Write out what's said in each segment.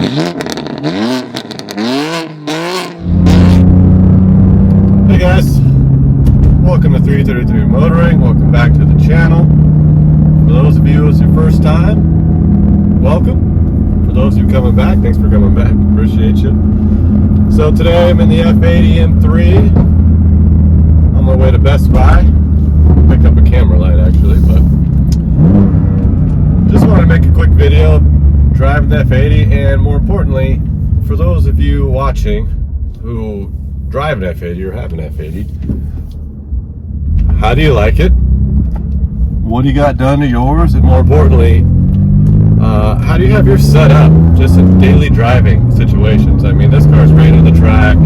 Hey guys, welcome to 333 Motoring. Welcome back to the channel. For those of you, it's your first time, welcome. For those of you coming back, thanks for coming back. Appreciate you. So today I'm in the F80 M3 on my way to Best Buy. Pick up a camera light actually, but just wanted to make a quick video driving the F80, and more importantly, for those of you watching who drive an F80 or have an F80, how do you like it? What do you got done to yours? And more importantly, how do you have your set up just in daily driving situations? I mean, this car's great on the track,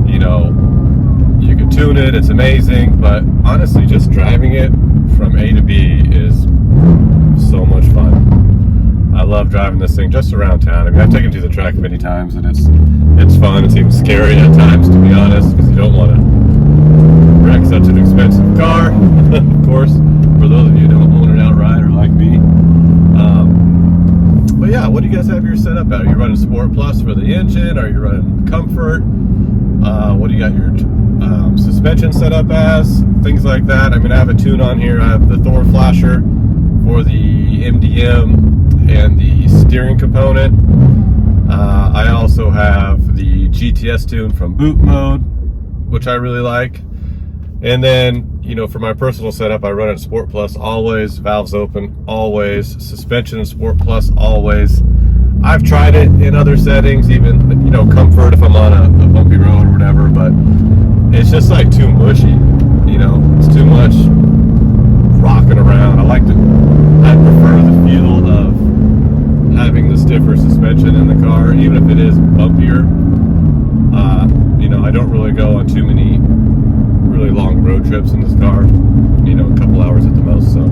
you know, you can tune it, it's amazing, but honestly, just driving it from A to B is so much fun. I love driving this thing just around town. I mean, I've taken it to the track many times, and it's fun. It's even scary at times, to be honest, because you don't want to wreck such an expensive car. Of course, for those of you who don't own it outright or like me. But yeah, what do you guys have your setup at? Are you running Sport Plus for the engine? Are you running Comfort? What do you got your suspension set up as? Things like that. I mean, I have a tune on here. I have the ThorFlasher for the MDM and the steering component. I also have the GTS tune from boot mode, which I really like. And then, you know, for my personal setup, I run it Sport Plus always, valves open always, suspension Sport Plus always. I've tried it in other settings, even, you know, Comfort if I'm on a bumpy road or whatever, but it's just like too mushy, you know, it's too much rocking around. I prefer the feel of having the stiffer suspension in the car, even if it is bumpier. You know, I don't really go on too many really long road trips in this car, you know, a couple hours at the most. So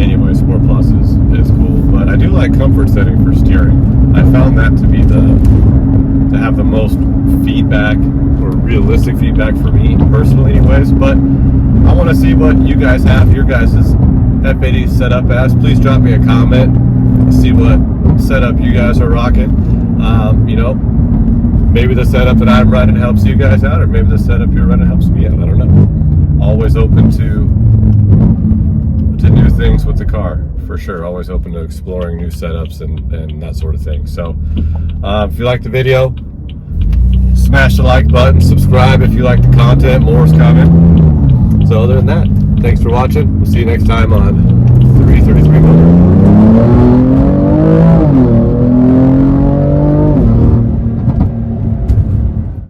anyway, Sport Plus is cool, but I do like Comfort setting for steering. I found that to be to have the most feedback, or realistic feedback for me personally anyways. But I want to see what you guys have your guys' F80 set up as. Please drop me a comment, see what setup you guys are rocking. You know, maybe the setup that I'm running helps you guys out, or maybe the setup you're running helps me out. I don't know. Always open to new things with the car, for sure. Always open to exploring new setups and that sort of thing. So if you like the video, smash the like button, subscribe if you like the content. More is coming. So other than that, thanks for watching. We'll see you next time on 333 Motor.